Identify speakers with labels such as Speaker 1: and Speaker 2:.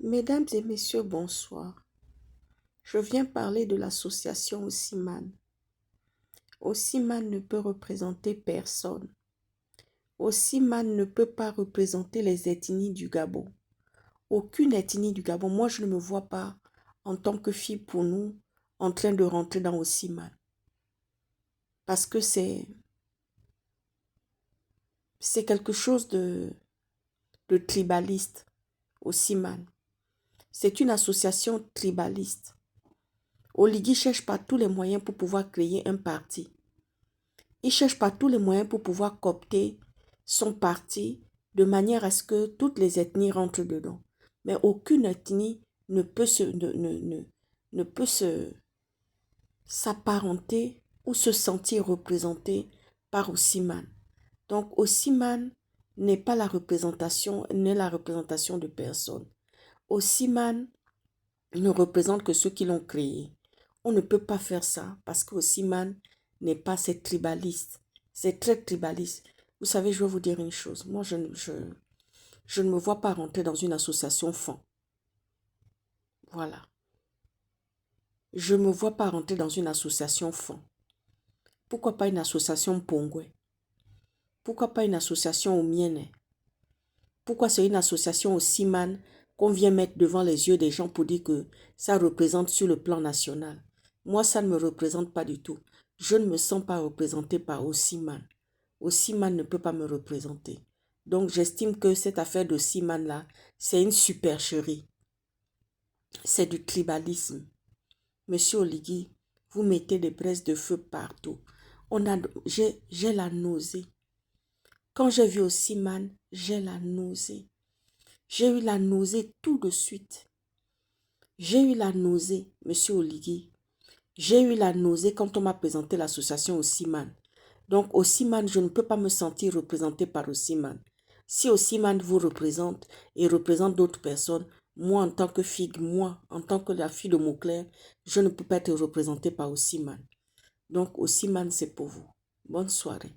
Speaker 1: Mesdames et messieurs, bonsoir. Je viens parler de l'association Osiman. Osiman ne peut représenter personne. Osiman ne peut pas représenter les ethnies du Gabon. Aucune ethnie du Gabon. Moi, je ne me vois pas en tant que fille pour nous en train de rentrer dans Osiman. Parce que c'est quelque chose de tribaliste, Osiman. C'est une association tribaliste. Oligui cherche par tous les moyens pour pouvoir créer un parti. Il cherche par tous les moyens pour pouvoir coopter son parti de manière à ce que toutes les ethnies rentrent dedans. Mais aucune ethnie ne peut s'apparenter ou se sentir représentée par Osiman. Donc Osiman n'est pas la représentation de personne. Osiman ne représente que ceux qui l'ont créé. On ne peut pas faire ça parce que Osiman n'est pas, c'est tribaliste. C'est très tribaliste. Vous savez, je vais vous dire une chose. Moi, je ne me vois pas rentrer dans une association fond. Voilà. Je ne me vois pas rentrer dans une association fond. Pourquoi pas une association Pongwe? Pourquoi pas une association au Miene? Pourquoi c'est une association au Siman qu'on vient mettre devant les yeux des gens pour dire que ça représente sur le plan national? Moi, ça ne me représente pas du tout. Je ne me sens pas représentée par Osiman. Osiman ne peut pas me représenter. Donc, j'estime que cette affaire de Osiman-là, c'est une supercherie. C'est du tribalisme. Monsieur Oligui, vous mettez des braises de feu partout. J'ai la nausée. Quand j'ai vu Osiman, j'ai la nausée. J'ai eu la nausée tout de suite. J'ai eu la nausée, monsieur Oligui. J'ai eu la nausée quand on m'a présenté l'association Osiman. Donc, Osiman, je ne peux pas me sentir représentée par Osiman. Si Osiman vous représente et représente d'autres personnes, moi, en tant que fille, moi, en tant que la fille de Mauclair, je ne peux pas être représentée par Osiman. Donc, Osiman, c'est pour vous. Bonne soirée.